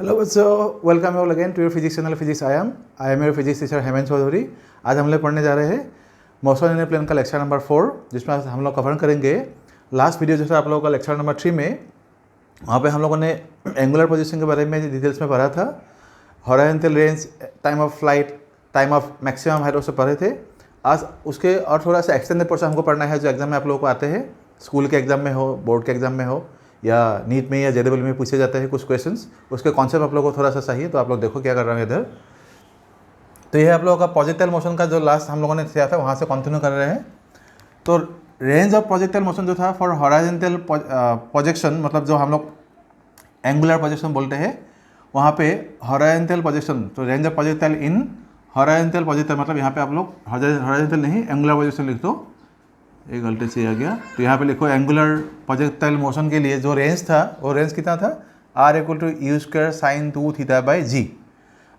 Hello बच्चों, welcome you all again to your physics channel physics I am your physics teacher Hemant Chaudhary. आज हम लोग पढ़ने जा रहे हैं मोशन इन ए प्लेन का लेक्चर नंबर 4, जिसमें हम लोग कवर करेंगे लास्ट वीडियो जो था आप लोगों का लेक्चर नंबर 3 में। वहाँ पे हम लोगों ने एंगुलर पोजीशन के बारे में डिटेल्स में पढ़ा था। Horizontal range, time of flight, time of maximum height से पढ़े थे। आज उसके और थोड़ा सा एक्सटेंडेड पोर्शन हमको पढ़ना है जो एग्जाम में आप लोगों को आते हैं, स्कूल के एग्जाम में हो, बोर्ड के एग्जाम में हो, या नीट में या जेडबल में पूछे जाते हैं कुछ क्वेश्चंस। उसके कॉन्सेप्ट आप लोगों को थोड़ा सा चाहिए, तो आप लोग देखो क्या कर रहे हैं इधर। तो ये आप लोगों का प्रोजेक्टाइल मोशन का जो लास्ट हम लोगों ने किया था वहाँ से कंटिन्यू कर रहे हैं। तो रेंज ऑफ प्रोजेक्टाइल मोशन जो था फॉर हॉरिजॉन्टल प्रोजेक्शन, मतलब जो हम लोग एंगुलर प्रोजेक्शन बोलते हैं, वहाँ पे हॉरिजॉन्टल प्रोजेक्शन, तो range of projectile in horizontal projectile, मतलब यहाँ पे आप लोग हॉरिजॉन्टल नहीं एंगुलर प्रोजेक्शन लिख दो, एक गलती से आ गया। तो यहाँ पे लिखो एंगुलर प्रोजेक्टाइल मोशन के लिए जो रेंज था वो रेंज कितना था, R = u² sin 2θ/g।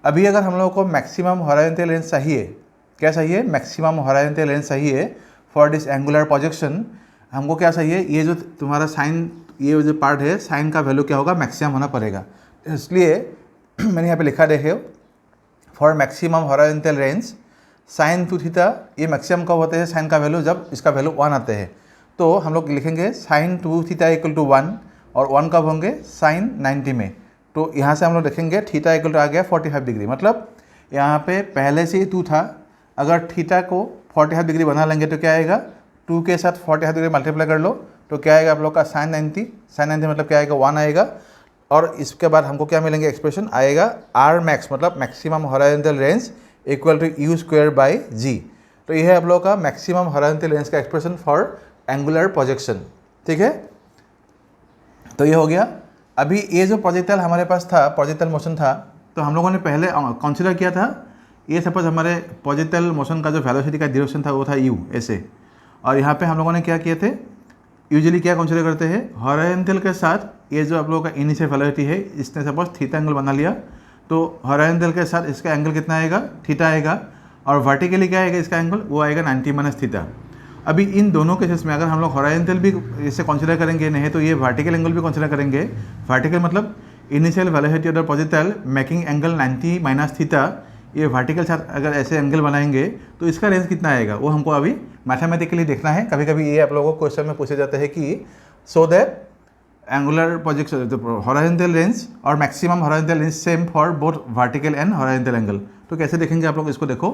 अभी अगर हम लोगों को मैक्सिमम हॉरिजॉन्टल रेंज चाहिए, क्या चाहिए, मैक्सिमम हॉरिजॉन्टल रेंज चाहिए फॉर दिस एंगुलर प्रोजेक्शन। हमको क्या चाहिए, ये जो तुम्हारा साइन, ये जो पार्ट है साइन का वैल्यू क्या होगा, मैक्सिमम होना पड़ेगा। इसलिए मैंने यहाँ पे लिखा देखे, for maximum horizontal range sin 2θ, ये मैक्सिमम कब होते हैं साइन का वैल्यू, जब इसका वैल्यू 1 आते हैं। तो हम लोग लिखेंगे sin 2θ = 1, और 1 कब होंगे, sin 90 में। तो यहाँ से हम लोग लिखेंगे थीटा इक्वल टू आ गया 45 डिग्री, मतलब यहाँ पे पहले से ही 2 था, अगर थीटा को 45 डिग्री बना लेंगे तो क्या आएगा, 2 के साथ 45 डिग्री मल्टीप्लाई कर लो तो क्या आएगा आप लोग का sin 90 मतलब क्या आएगा, 1 आएगा। और इसके बाद हमको क्या मिलेंगे, एक्सप्रेशन आएगा R max, मतलब मैक्सिमम हॉरिजॉन्टल रेंज =u²/g। तो ये है आप लोगों का मैक्सिमम हॉरिजॉन्टल रेंज का एक्सप्रेशन फॉर एंगुलर प्रोजेक्शन, ठीक है। तो ये हो गया। अभी ये जो प्रोजेक्टाइल हमारे पास था, प्रोजेक्टाइल मोशन था, तो हम लोगों ने पहले कंसीडर किया था, ये सपोज हमारे प्रोजेक्टाइल मोशन का जो वेलोसिटी का डायरेक्शन था वो था u ऐसे। और यहाँ पे हम लोगों ने क्या किए थे, यूजुअली क्या कंसीडर करते हैं, हॉरिजॉन्टल के साथ ये जो आप लोगों का इनिशियल वेलोसिटी है, इसने सपोज थीटा एंगल बना लिया, तो हॉरिजॉन्टल के साथ इसका एंगल कितना आएगा, थीटा आएगा। और वर्टिकली क्या आएगा इसका एंगल, वो आएगा 90 - थीटा। अभी इन दोनों केसेस में अगर हम लोग हॉरिजॉन्टल भी इसे कंसीडर करेंगे, नहीं तो ये वर्टिकल एंगल भी कंसीडर करेंगे। वर्टिकल मतलब initial velocity of the projectile making angle 90 - theta, ये वर्टिकल साथ अगर ऐसे एंगल बनाएंगे तो इसका रेंज कितना आएगा, वो हमको अभी मैथमेटिकली देखना है। कभी कभी ये आप लोगों को क्वेश्चन में पूछे जाते हैं कि so that angular projection horizontal range और maximum horizontal range same for both vertical and horizontal angle. तो कैसे देखेंगे आप लोग इसको देखो।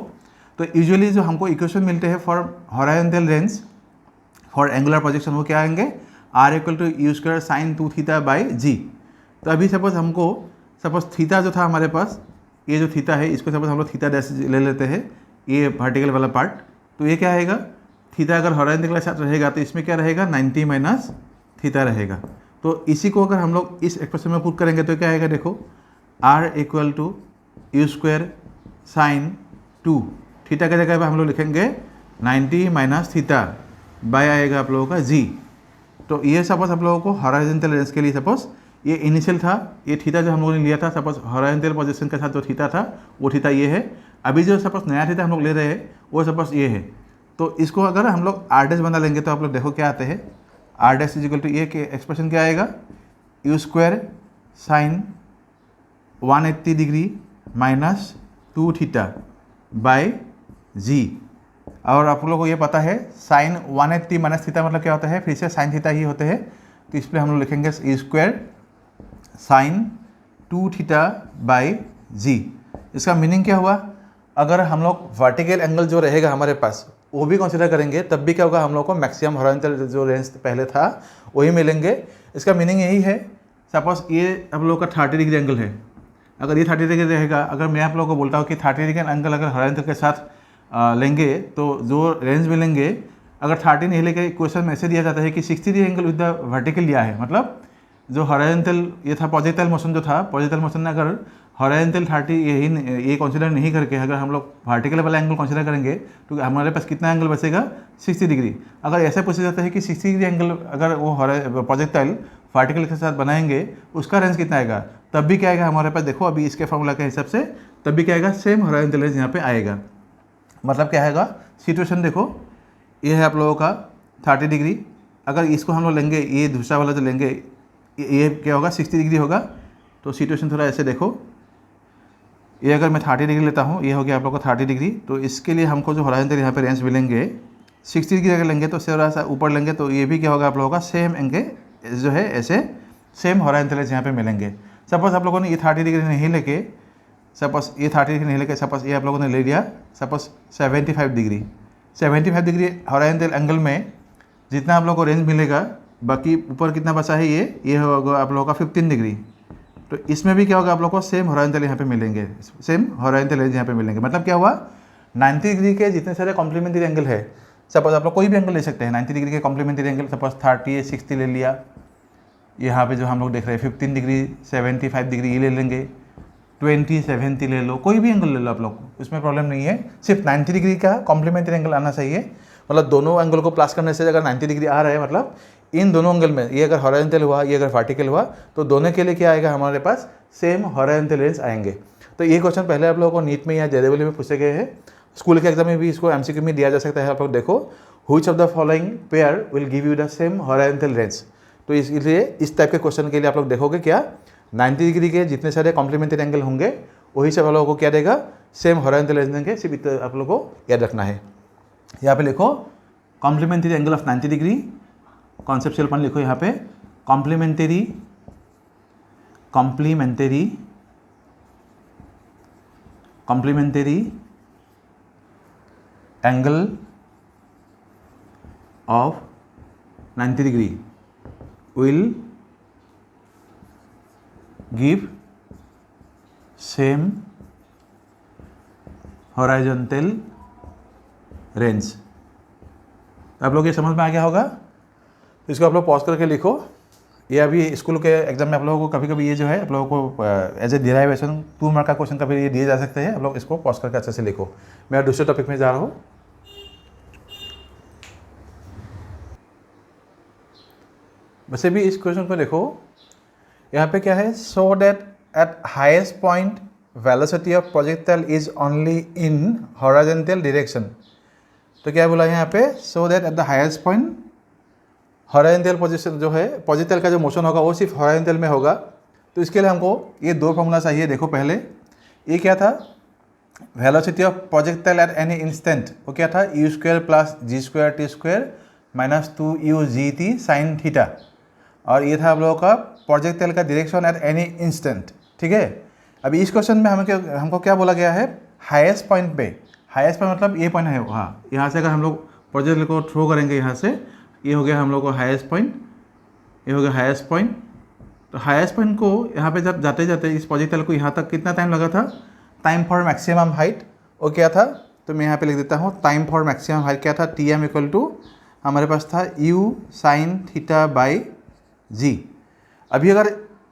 तो यूजुअली जो हमको इक्वेशन मिलते हैं for horizontal range for angular projection, वो क्या आएंगे, R = u² sin 2θ/g। तो अभी सपोज थीटा जो था हमारे पास, ये जो थीटा है इसको सपोज हम लोग थीटा डैश ले लेते हैं, ये वर्टिकल वाला पार्ट। तो ये क्या आएगा, थीटा अगर हॉरिजॉन्टल के साथ रहेगा तो इसमें क्या रहेगा, 90 - थीटा रहेगा। तो इसी को अगर हम लोग इस एक्सप्रेशन में पुट करेंगे तो क्या आएगा, देखो R = u² sin 2, थीटा की जगह पे हम लोग लिखेंगे 90 - थीटा बाय आएगा आप लोगों का g। तो ये सपोज आप लोगों को हॉरिजॉन्टल रेंज के लिए, सपोज ये इनिशियल था, ये थीटा जो हम लोगों ने लिया था, सपोज हॉरिजॉन्टल पोजीशन के साथ जो थीटा था वो थीटा ये है। अभी जो सपोज नया थीटा हम लोग ले रहे हैं वो सपोज ये है। तो इसको अगर हम लोग R' बना लेंगे तो आप लोग देखो क्या आते हैं, R' = ये के एक्सप्रेशन क्या आएगा, u² sin 180 डिग्री - 2 θ/g। और आप लोगों को ये पता है sin 180 - थीटा मतलब क्या होता है, फिर से sin थीटा ही होते हैं। तो इस पर हम लोग लिखेंगे u² sin 2 θ/g। इसका मीनिंग क्या हुआ, अगर हम लोग वर्टिकल एंगल जो रहेगा हमारे पास वो भी कंसीडर करेंगे, तब भी क्या होगा, हम लोग को मैक्सिमम हॉरिजॉन्टल जो रेंज पहले था वही मिलेंगे। इसका मीनिंग यही है, सपोज ये आप लोग का 30 डिग्री एंगल है, अगर ये 30 डिग्री रहेगा, अगर मैं आप लोगों को बोलता हूँ कि 30 डिग्री एंगल अगर हॉरिजॉन्टल के साथ लेंगे तो जो रेंज मिलेंगे, अगर 30 नहीं लेके क्वेश्चन में ऐसे दिया जाता है कि 60 degree angle with the vertical लिया है, मतलब जो हॉरिजॉन्टल ये था प्रोजेक्टाइल मोशन जो था, प्रोजेक्टाइल मोशन ने अगर हॉरिजॉन्टल 30 ये कंसीडर नहीं करके अगर हम लोग वर्टिकल वाला एंगल कंसीडर करेंगे तो हमारे पास कितना एंगल बचेगा, 60 डिग्री। अगर ऐसा पूछा जाता है कि 60 डिग्री एंगल अगर वो प्रोजेक्टाइल वर्टिकल के साथ बनाएंगे उसका रेंज कितना आएगा, तब भी क्या आएगा हमारे पास, देखो अभी इसके फॉर्मूला के हिसाब से तब भी क्या आएगा, सेम हॉरिजॉन्टल रेंज यहाँ पे आएगा। मतलब क्या आएगा, सिचुएशन देखो, ये है आप लोगों का 30 डिग्री, अगर इसको हम लोग लेंगे, ये दूसरा वाला जो लेंगे ये क्या होगा, 60 डिग्री होगा। तो सिचुएशन थोड़ा ऐसे देखो, ये अगर मैं 30 डिग्री लेता हूँ, ये हो गया आप लोग को 30 डिग्री, तो इसके लिए हमको जो हॉरिजॉन्टल यहाँ पे रेंज मिलेंगे 60 डिग्री अगर लेंगे तो थोड़ा सा ऊपर लेंगे तो ये भी क्या होगा आप लोगों का सेम एंगे जो है ऐसे सेम हॉरिजॉन्टल रेंज यहाँ पे मिलेंगे। सपोज आप लोगों ने ये 30 डिग्री नहीं लेके, सपोज ये 30 डिग्री नहीं लेके, सपोज ये आप लोगों ने ले लिया suppose 75 degree. 75 degree horizontal angle में जितना आप लोगों को रेंज मिलेगा, बाकी ऊपर कितना बचा है ये होगा आप लोगों का 15 डिग्री। तो इसमें भी क्या होगा आप लोग को सेम हॉरिजॉन्टल यहाँ पे मिलेंगे, सेम हॉरिजॉन्टल रेंज यहाँ पे मिलेंगे। मतलब क्या हुआ 90 डिग्री के जितने सारे कॉम्प्लीमेंट्री एंगल है, सपोज आप लोग कोई भी एंगल ले सकते हैं 90 डिग्री के कॉम्प्लीमेंट्री एंगल, सपोज 30 60 ले लिया, यहाँ पे जो हम लोग देख रहे हैं 15 डिग्री 75 डिग्री ये ले लेंगे, 20 70 ले लो, कोई भी एंगल ले लो आप लोग, उसमें प्रॉब्लम नहीं है। सिर्फ 90 डिग्री का कॉम्प्लीमेंट्री एंगल आना चाहिए। मतलब दोनों एंगल को प्लस करने से अगर 90 डिग्री आ रहा है, मतलब इन दोनों एंगल में, ये अगर हॉरिजॉन्टल हुआ ये अगर वर्टिकल हुआ, तो दोनों के लिए क्या आएगा हमारे पास सेम हॉरिजॉन्टल रेंज आएंगे। तो ये क्वेश्चन पहले आप लोगों को नीट में या जेडब्ल्यू में पूछे गए हैं, स्कूल के एग्जाम में भी इसको एमसीक्यू में दिया जा सकता है। आप लोग देखो, which of the following pair will give you the same horizontal range. तो इसलिए इस टाइप के क्वेश्चन के लिए आप लोग देखोगे क्या 90 डिग्री के जितने सारे कॉम्प्लीमेंट्री एंगल होंगे वही सब आप लोगों को क्या देगा, सेम हॉरिजॉन्टल रेंज देंगे। सिर्फ इतना आप लोगों को याद रखना है। यहाँ पे लिखो complementary angle of 90 degree, conceptual point लिखो यहाँ पे, complementary angle of 90 degree will give same horizontal range। आप लोग ये समझ में आ गया होगा। इसको आप लोग पॉज करके लिखो। ये अभी स्कूल के एग्जाम में आप लोगों को कभी कभी ये जो है आप लोगों को एज ए डिराइवेशन 2 मार्क का क्वेश्चन कभी ये दिए जा सकते हैं। आप लोग इसको पॉज करके अच्छे से लिखो। मैं दूसरे टॉपिक में जा रहा हूँ। वैसे भी इस क्वेश्चन को देखो, यहाँ पे क्या है, so that eight highest point velocity of projectile is only in horizontal direction. तो क्या बोला यहाँ पे, सो that at the highest point horizontal position जो है प्रोजेक्टाइल का जो मोशन होगा वो सिर्फ हॉरिजॉन्टल में होगा। तो इसके लिए हमको ये 2 फॉर्मूला चाहिए। देखो पहले ये क्या था, velocity of projectile at any instant, वो क्या था, u square plus g square t square minus 2u g t sine theta. और ये था आप लोगों का प्रोजेक्टाइल का डायरेक्शन एट एनी इंस्टेंट। ठीक है, अभी इस क्वेश्चन में हमको क्या बोला गया है, हाईएस्ट पॉइंट पे, हाईएस्ट पॉइंट मतलब ये पॉइंट है, हाँ, यहाँ से अगर हम लोग प्रोजेक्टाइल को थ्रो करेंगे यहाँ से, ये हो गया हम लोग को हाईएस्ट पॉइंट, ये हो गया हाईएस्ट पॉइंट। तो हाईएस्ट पॉइंट को यहाँ पे जब जाते जाते इस प्रोजेक्टाइल को यहाँ तक कितना टाइम लगा था, टाइम फॉर मैक्सिमम हाइट वो क्या था, तो मैं यहाँ पे लिख देता हूँ टाइम फॉर मैक्सिमम हाइट क्या था, टी एम इक्वल टू हमारे पास था u साइन थीटा बाई जी। अभी अगर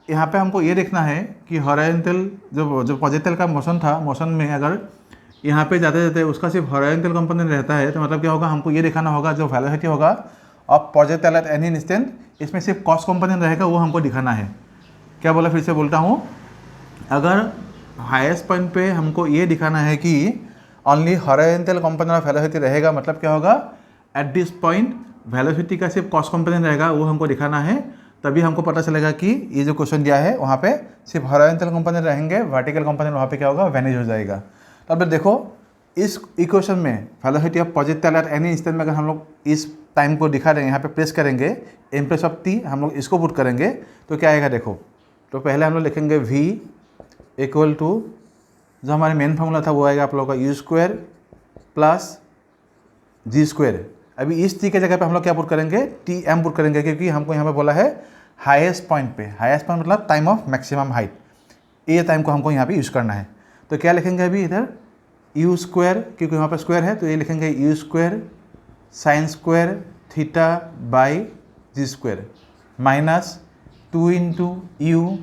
यहाँ पे हमको ये देखना है कि हॉरिजॉन्टल जो प्रोजेक्टाइल का मोशन था, मोशन में अगर यहाँ पे जाते जाते उसका सिर्फ हॉरिजॉन्टल कंपोनेंट रहता है, तो मतलब क्या होगा, हमको ये दिखाना होगा जो वेलोसिटी होगा of projectile at any instant, इसमें सिर्फ कॉस कंपोनेंट रहेगा, वो हमको दिखाना है। क्या बोला, फिर से बोलता हूँ, अगर हाईएस्ट पॉइंट पे हमको ये दिखाना है कि only horizontal component of velocity रहेगा, मतलब क्या होगा, एट दिस पॉइंट वेलोसिटी का सिर्फ कॉस कंपोनेंट रहेगा, वो हमको दिखाना है। तभी हमको पता चलेगा कि ये जो क्वेश्चन दिया है वहाँ पे सिर्फ हॉरिजॉन्टल कंपोनेंट रहेंगे, वर्टिकल कंपोनेंट वहाँ पे क्या होगा, वैनिश हो जाएगा। तो अब देखो इस इक्वेशन में velocity of projectile at any instant में अगर हम लोग इस टाइम को दिखा देंगे, यहाँ पे प्लेस करेंगे इन प्लेस ऑफ टी, हम लोग इसको पुट करेंगे तो क्या आएगा देखो। तो पहले हम लोग लिखेंगे v इक्वल टू जो हमारे मेन फार्मूला था वो आएगा आप लोगों का u square plus g square. अभी इस टी के जगह पे हम लोग क्या पुट करेंगे, टी एम पुट करेंगे, क्योंकि हमको यहाँ पे बोला है हाईएस्ट पॉइंट पे, हाईएस्ट पॉइंट मतलब टाइम ऑफ मैक्सिमम हाइट, ये टाइम को हमको यहाँ पे यूज़ करना है। तो क्या लिखेंगे अभी इधर u स्क्वायर, क्योंकि यहाँ पे स्क्वायर है तो ये लिखेंगे u square sine square theta by g square minus 2 into u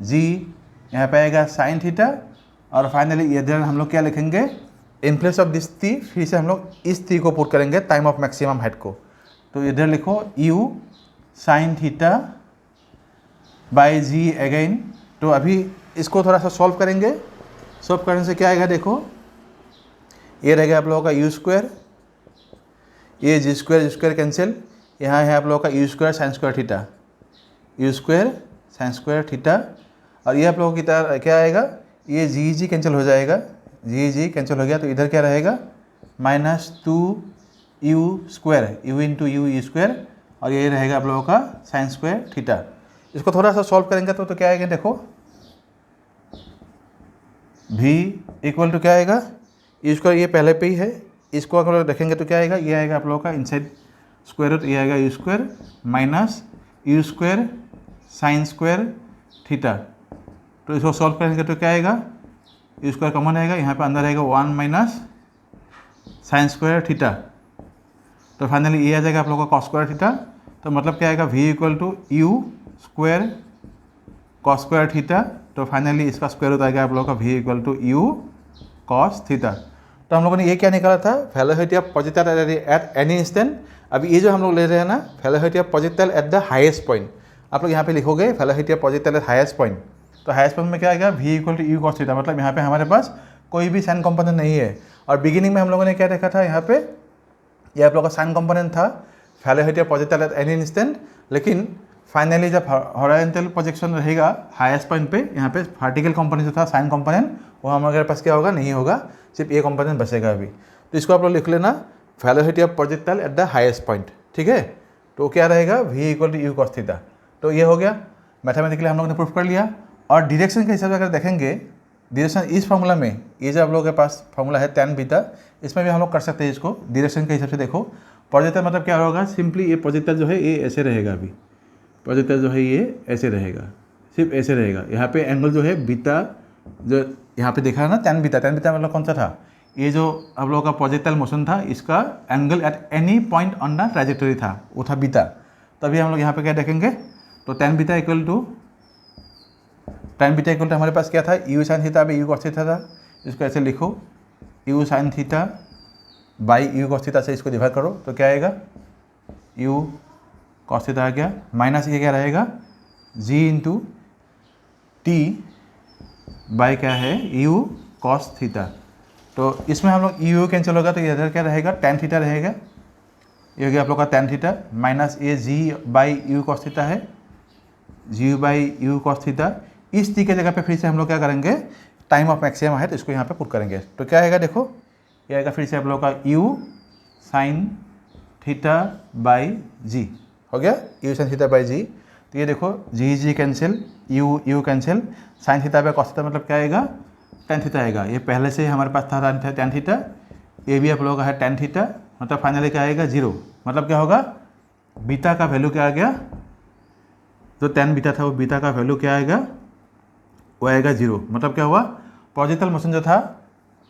g, यहाँ पे आएगा साइन थीटा, और फाइनली इधर हम लोग क्या लिखेंगे, इन प्लेस ऑफ दिस टी, फिर से हम लोग इस टी को पुट करेंगे टाइम ऑफ मैक्सिमम हाइट को। तो इधर लिखो u sine theta by g again. तो अभी इसको थोड़ा सा सॉल्व करेंगे, सॉल्व करने से क्या आएगा देखो, ये रहेगा आप लोगों का u स्क्वायर, ये जी स्क्वायर कैंसिल, यहाँ है आप लोगों का u square sine square theta, u square sine square theta, और ये आप लोगों की क्या आएगा, ये जी कैंसिल हो जाएगा, जी कैंसिल हो गया, तो इधर क्या रहेगा -2u², u into you square, और ये रहेगा आप लोगों का साइन स्क्वायर थीटा। इसको थोड़ा सा सॉल्व करेंगे तो क्या आएगा, देखो v इक्वल टू क्या आएगा, यू स्क्वायर, ये पहले पे ही है, इसको अगर रखेंगे तो क्या आएगा, ये आएगा आप लोगों का इनसाइड स्क्वायर रूट, ये आएगा you square minus you square sine square theta. तो इसको सॉल्व करेंगे तो क्या आएगा, यू स्क्वायर कॉमन आएगा, यहाँ पे अंदर आएगा 1 माइनस साइन स्क्वायर थीटा। तो फाइनली ये आ जाएगा आप लोगों का कॉस स्क्वायर थीटा। तो मतलब क्या आएगा, v equal to u square cos square theta. तो फाइनली इसका स्क्वायर रूट आएगा आप लोगों का v equal to u cos theta. तो हम लोगों ने ये क्या निकाला था, velocity of projectile at any instant. अभी ये जो हम लोग ले रहे हैं ना, velocity of projectile at the highest point, आप लोग यहाँ पे लिखोगे velocity of projectile at highest point. तो हाईएस्ट पॉइंट में क्या आएगा, v equal to u cos theta, मतलब यहाँ पे हमारे पास कोई भी साइन कंपोनेंट नहीं है। और बिगिनिंग में हम लोगों ने क्या देखा था, यहाँ पे ये आप लोगों का साइन कंपोनेंट था, velocity of projectile at any instant. लेकिन फाइनली जब हॉरिजॉन्टल प्रोजेक्शन रहेगा हाईएस्ट पॉइंट पे, यहाँ पे वर्टिकल कंपोनेंट जो था साइन कंपोनेंट, वो हमारे पास क्या होगा, नहीं होगा, सिर्फ ये कंपोनेंट बचेगा अभी। तो इसको आप लोग लिख लेना, velocity of projectile at the highest point, ठीक है। तो क्या रहेगा, v equal to u cos theta. तो ये हो गया, मैथमेटिकली हम लोगों ने प्रूफ कर लिया। और डायरेक्शन के हिसाब से अगर देखेंगे, डायरेक्शन इस फॉर्मूला में, ये जो आप लोगों के पास फॉर्मूला है tan बीटा, इसमें भी हम लोग कर सकते हैं इसको डायरेक्शन के हिसाब से। देखो प्रोजेक्टाइल मतलब क्या होगा, सिंपली ये प्रोजेक्टाइल जो है ये ऐसे रहेगा, अभी प्रोजेक्टाइल जो है ये ऐसे रहेगा, सिर्फ ऐसे रहेगा। यहाँ पे एंगल जो है बीटा, जो यहाँ पे देखा है ना tan बीटा मतलब कौन सा था, ये जो आप लोगों का प्रोजेक्टाइल मोशन था, इसका angle at any point on the trajectory था, वो था बीटा। तभी हम लोग यहाँ पे क्या देखेंगे, तो tan बीटा इक्वल टू हमारे पास क्या था, you sine theta by you cos theta था। इसको ऐसे लिखो, you sine theta by you cos theta से इसको डिवाइड करो, तो क्या आएगा, यू कॉस थीटा आ गया, माइनस ये क्या रहेगा, जी इंटू टी बाई क्या है, यू कॉस थीटा। तो इसमें हम लोग यू कैंसिल होगा, तो इधर क्या रहेगा, tan थीटा रहेगा, ये हो गया आप लोग का tan थीटा, माइनस ये जी बाई यू कॉस थीटा है, जी बाई यू कॉस थीटा। इस टी के जगह पे फिर से हम लोग क्या करेंगे, टाइम ऑफ मैक्सिमम है, तो इसको यहाँ पे पुट करेंगे। तो क्या आएगा, देखो ये आएगा फिर से आप लोग का u sine theta by g, हो गया u sine theta by g. तो ये देखो g cancel, u cancel, sine theta by cos theta मतलब क्या आएगा, tan थीटा आएगा। ये पहले से हमारे पास था tan थीटा, ये भी आप लोगों का है tan थीटा, मतलब फाइनली क्या आएगा, 0। मतलब क्या होगा, बीटा का वैल्यू क्या आ गया, जो tan बीटा था वो बीटा का वैल्यू क्या आएगा, वो आएगा 0। मतलब क्या हुआ, प्रोजेक्टाइल मोशन जो था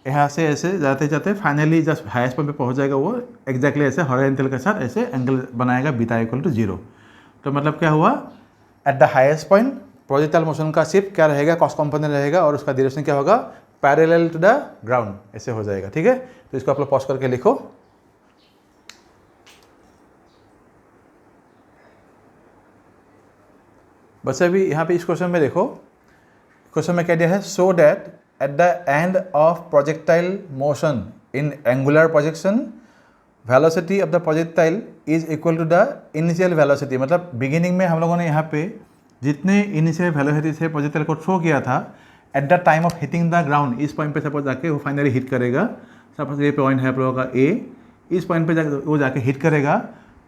यहाँ से ऐसे जाते जाते फाइनली जब हाईएस्ट पॉइंट पे पहुँच जाएगा, वो एक्जैक्टली ऐसे हॉरिजॉन्टल के साथ ऐसे एंगल बनाएगा, बीटा इक्वल टू 0। तो मतलब क्या हुआ, eight the highest point projectile motion का सिर्फ क्या रहेगा, कॉस कंपोनेंट रहेगा, और उसका डायरेक्शन क्या होगा, पैरेलल टू द ग्राउंड, ऐसे हो जाएगा, ठीक है। तो इसको आप लोग पॉज करके लिखो। बस अभी यहाँ पे इस क्वेश्चन में देखो, क्वेश्चन में क्या दिया है, so that at the end of projectile motion in angular projection velocity of the projectile is equal to the initial velocity. मतलब बिगिनिंग में हम लोगों ने यहाँ पे जितने इनिशियल वेलोसिटी से प्रोजेक्टाइल को थ्रो किया था, at the time of hitting the ground, इस पॉइंट पे सपोज जाके वो फाइनली हिट करेगा। सपोज ये पॉइंट है आप लोगों का ए, इस पॉइंट पे जाके वो जाके हिट करेगा,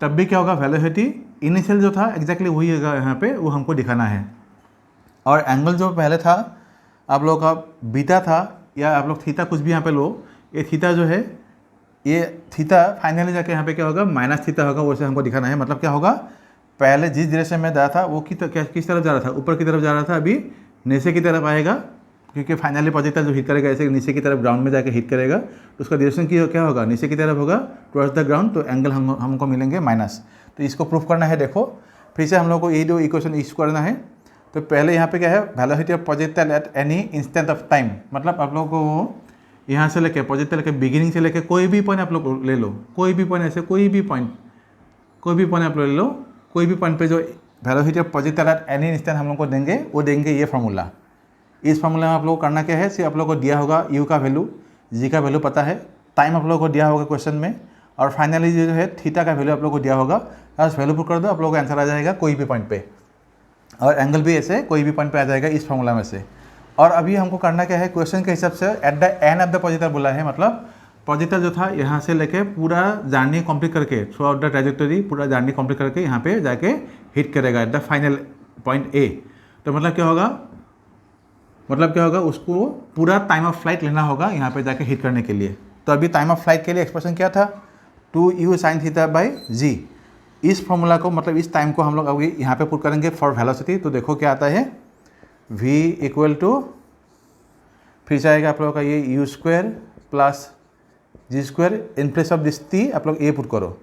तब भी क्या होगा, वेलोसिटी इनिशियल जो था एग्जैक्टली वही होगा यहाँ पे, वो हमको दिखाना है। और एंगल जो पहले था आप लोगों का बीटा था, या आप लोग थीटा कुछ भी यहाँ पे लो, ये थीटा जो है, ये थीटा फाइनली जाके यहाँ पे क्या होगा, माइनस थीटा होगा, वैसे हमको दिखाना है। मतलब क्या होगा, पहले जिस डायरेक्शन में जा रहा था वो किस तरफ जा रहा था, ऊपर की तरफ जा रहा था, अभी नीचे की तरफ आएगा, क्योंकि फाइनली प्रोजेक्टाइल जो हिट करेगा ऐसे नीचे की तरफ ग्राउंड में जाके हिट करेगा, तो उसका डायरेक्शन की क्या होगा, नीचे की तरफ होगा, टुवर्ड्स द ग्राउंड। तो एंगल हमको मिलेंगे माइनस। तो इसको प्रूफ करना है। देखो फिर से हम लोग को ये जो इक्वेशन यूज करना है। तो पहले यहाँ पे क्या है, velocity of projectile at any instant of time. मतलब आप लोगों को यहाँ से लेके प्रोजेक्टाइल के बिगिनिंग से लेके कोई भी पॉइंट आप लोग ले लो, कोई भी पॉइंट ऐसे कोई भी पॉइंट आप लोग ले लो, कोई भी पॉइंट पे जो velocity of projectile at any instant हम लोग को देंगे, वो देंगे ये फार्मूला। इस फार्मूला में आप लोगों को करना क्या है, सिर्फ आप लोगों को दिया होगा यू का वैल्यू, जी का वैल्यू पता है, टाइम आप लोगों को दिया होगा क्वेश्चन में, और फाइनली जो है थीटा का वैल्यू आप लोगों को दिया होगा, बस वैल्यू पुट कर दो, आप लोगों को आंसर आ जाएगा कोई भी पॉइंट पे। और एंगल भी ऐसे कोई भी पॉइंट पे आ जाएगा इस फॉर्मूला में से। और अभी हमको करना क्या है, क्वेश्चन के हिसाब से eight the end of the projector बोला है, मतलब प्रोजेक्टर जो था यहाँ से लेके पूरा जर्नी कंप्लीट करके थ्रू आउट द ट्रैजेक्टरी पूरा जर्नी कंप्लीट करके यहाँ पे जाके हिट करेगा at the final point A. तो मतलब क्या होगा, उसको पूरा टाइम ऑफ फ्लाइट लेना होगा यहाँ पे जाके हिट करने के लिए। तो अभी टाइम ऑफ फ्लाइट के लिए एक्सप्रेशन क्या था, 2u sin थीटा बाई जी। इस फॉर्मूला को मतलब इस टाइम को हम लोग अभी यहाँ पे पुट करेंगे फॉर वेलोसिटी। तो देखो क्या आता है, v इक्वल टू फिर से आएगा आप लोगों का ये u square plus g square. In place of this t आप लोग ये पुट करो,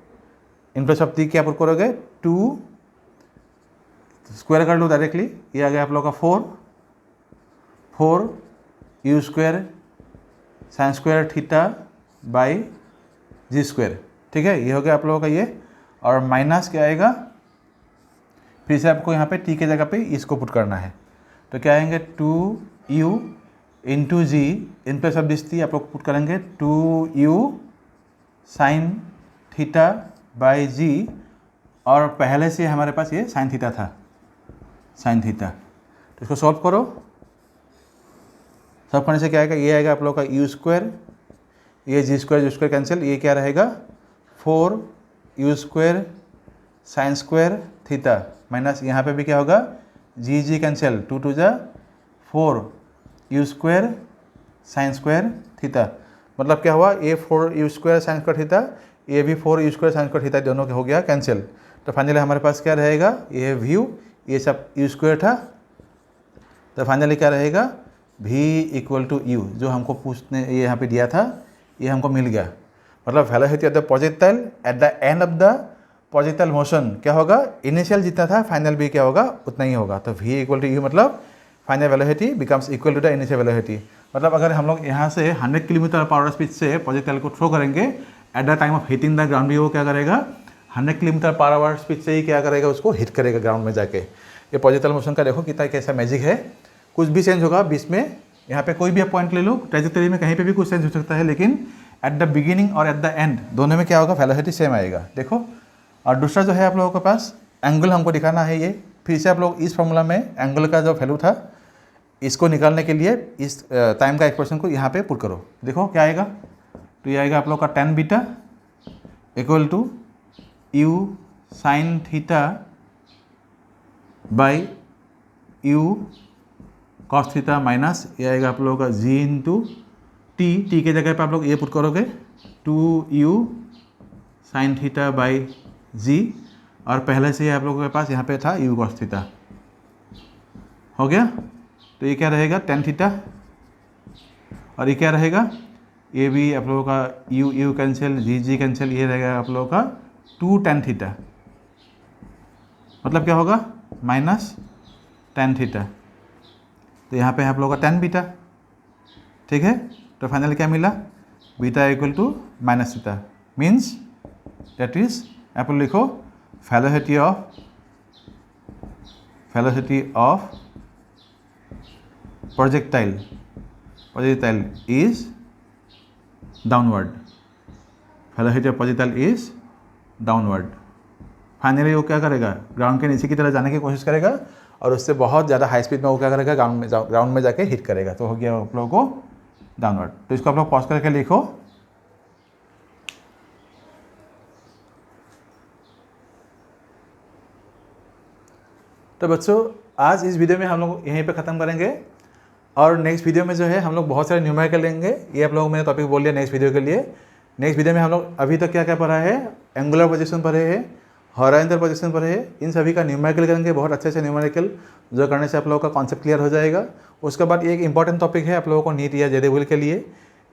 इन प्लेस ऑफ t क्या पुट करोगे, 2 स्क्वायर कर लो डायरेक्टली, ये आ गया आप लोग का 4 u square sine square theta by g square. ठीक है, ये हो गया आप लोगों का ये। और माइनस क्या आएगा, फिर से आपको यहाँ पे t के जगह पे इसको पुट करना है। तो क्या आएंगे, 2u into g, in place of this t आप लोग पुट करेंगे 2u साइन थीटा बाई जी। और पहले से हमारे पास ये साइन थीटा था, साइन थीटा। तो इसको सॉल्व करो, सॉल्व करने से क्या आएगा, ये आएगा आप लोग का u स्क्वायर, ये जी स्क्वायर कैंसिल, ये क्या रहेगा 4u square sine square theta minus यहाँ पे भी क्या होगा, जी कैंसिल, 2 2 जा 4u square sine square theta. मतलब क्या हुआ, ये 4u square sine square theta, ये भी 4u square sine square theta, दोनों हो गया कैंसिल। तो फाइनली हमारे पास क्या रहेगा, ये व्यू, ये सब u स्क्वायर था। तो फाइनली क्या रहेगा, v इक्वल टू यू, जो हमको पूछने ये यहाँ पे दिया था, ये हमको मिल गया। मतलब velocity of the projectile at the end of the projectile motion क्या होगा, इनिशियल जितना था फाइनल भी क्या होगा उतना ही होगा। तो v इक्वल टू यू मतलब final velocity becomes equal to the initial velocity. मतलब अगर हम लोग यहाँ से 100 किलोमीटर पर स्पीड से प्रोजेक्टाइल को थ्रो करेंगे at the time of hitting the ground, भी वो क्या करेगा 100 किलोमीटर पर आवर स्पीड से ही क्या करेगा, उसको हिट करेगा ग्राउंड में जाके। ये प्रोजेक्टाइल मोशन का देखो कितना कैसा मैजिक है, कुछ भी चेंज होगा बीच में, यहाँ पे कोई भी पॉइंट ले लो ट्रैजेक्टरी में, कहीं पे भी कुछ चेंज हो सकता है, लेकिन एट द बिगिनिंग और एट द एंड दोनों में क्या होगा, वेलोसिटी सेम आएगा। देखो, और दूसरा जो है आप लोगों के पास एंगल हमको दिखाना है। ये फिर से आप लोग इस फॉर्मूला में एंगल का जो वैल्यू था, इसको निकालने के लिए इस टाइम का एक्सप्रेशन को यहाँ पे पुट करो। देखो क्या आएगा, तो ये आएगा आप लोग का tan beta equal to u sine theta by u cos theta minus ये आएगा आप लोगों का g इंटू टी के जगह पे आप लोग ये पुट करोगे 2u sign theta by g, और पहले से आप लोगों के पास यहाँ पे था u कॉस थीटा। हो गया, तो ये क्या रहेगा tan थीटा, और ये क्या रहेगा, ये भी आप लोगों का u कैंसिल, g कैंसिल, ये रहेगा आप लोगों का 2 tan थीटा। मतलब क्या होगा, माइनस tan थीटा। तो यहाँ पे आप लोगों का tan बीटा। ठीक है, तो फाइनली क्या मिला, beta equal to minus theta, means that is आप लोग लिखो velocity of projectile is downward, velocity of projectile is downward. Finally वो क्या करेगा, ग्राउंड के नीचे की तरह जाने की कोशिश करेगा, और उससे बहुत ज़्यादा हाई स्पीड में वो क्या करेगा, ग्राउंड में जाके हिट करेगा। तो हो गया आप लोगों को डाउनवर्ड। तो इसको आप लोग पॉज करके लिखो। तो बच्चों, आज इस वीडियो में हम लोग यहीं पे ख़त्म करेंगे, और नेक्स्ट वीडियो में जो है हम लोग बहुत सारे न्यूमेरिकल लेंगे। ये आप लोगों को मैंने टॉपिक बोल दिया नेक्स्ट वीडियो के लिए। नेक्स्ट वीडियो में हम लोग अभी तक क्या क्या पढ़ा है, एंगुलर पोजीशन पढ़े हैं, हॉरिजॉन्टल पोजीशन पढ़े हैं, इन सभी का न्यूमेरिकल करेंगे, बहुत अच्छे से न्यूमेरिकल, जो करने से आप लोगों का कॉन्सेप्ट क्लियर हो जाएगा। उसके बाद एक इंपॉर्टेंट टॉपिक है आप लोगों को नीट या जेडब्ल्यू के लिए,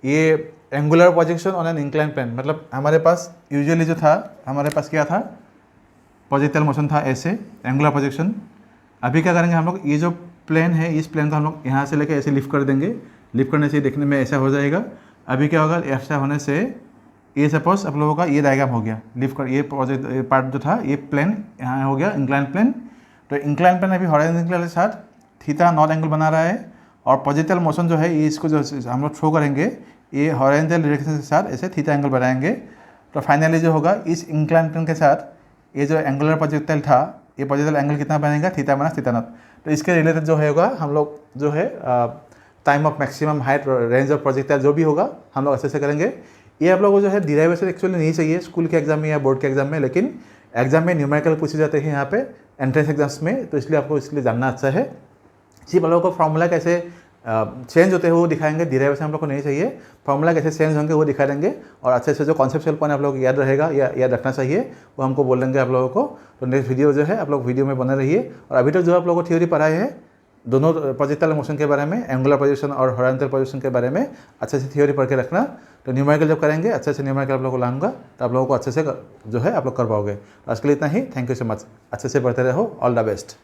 ये angular projection on an incline plane. मतलब हमारे पास यूजुअली जो था, हमारे पास क्या था, प्रोजेक्टाइल मोशन था ऐसे, एंगुलर प्रोजेक्शन। अभी क्या करेंगे हम लोग, ये जो प्लेन है, इस प्लेन को हम लोग यहाँ से लेकर ऐसे लिफ्ट कर देंगे। लिफ्ट करने से देखने में ऐसा हो जाएगा। अभी क्या होगा, ऐसा होने से ये सपोज आप लोगों का ये डायग्राम हो गया, लिफ्ट कर, ये प्रोजेक्ट पार्ट जो था, ये प्लेन यहाँ हो गया इंक्लाइन प्लेन। तो इंक्लाइन प्लेन अभी हॉरिजॉन्टल के साथ थीटा नॉट एंगल बना रहा है, और प्रोजेक्टाइल मोशन जो है, ये इसको जो हम लोग थ्रो करेंगे, ये हॉरिजॉन्टल डायरेक्शन के साथ ऐसे थीटा एंगल बनाएंगे। तो फाइनली जो होगा, इस इंक्लाइन प्लेन के साथ ये जो एंगुलर प्रोजेक्टाइल था, ये प्रोजेक्टाइल एंगल कितना बनेगा, थीटा माइनस थीटा नॉट। तो इसके रिलेटेड जो होगा हम लोग जो है time of maximum height, range of projectile जो भी होगा हम लोग अच्छे से करेंगे। ये आप लोगों को जो है डिराइवेशन एक्चुअली नहीं चाहिए स्कूल के एग्जाम में या बोर्ड के एग्जाम में, लेकिन एग्जाम में न्यूमेरिकल पूछे जाते हैं यहाँ पे एंट्रेंस एग्जाम्स में, तो इसलिए आपको इसलिए जानना अच्छा है। सिर्फ आप लोगों को फॉर्मूला कैसे चेंज होते हैं वो दिखाएंगे, डिराइवेशन हम लोग को नहीं चाहिए, फॉर्मूला कैसे चेंज होंगे वो दिखा देंगे, और अच्छे से जो कॉन्सेप्चुअल पॉइंट आप लोगों को याद रहेगा या याद रखना चाहिए वो हमको बोल देंगे आप लोगों को। तो नेक्स्ट वीडियो जो है आप लोग वीडियो में बने रहिए। और अभी तक जो आप लोगों को थ्योरी पढ़ाए हैं दोनों प्रोजेक्टाइल मोशन के बारे में, एंगुलर पोजीशन और हॉरिजॉन्टल पोजीशन के बारे में अच्छे से थ्योरी पढ़ के रखना। तो न्यूमेरिकल जब करेंगे अच्छे से न्यूमेरिकल आप लोगों को लाऊंगा तो आप लोगों को अच्छे से जो है आप लोग कर पाओगे। आज के लिए इतना ही, थैंक यू सो मच, अच्छे से पढ़ते रहो, ऑल द बेस्ट।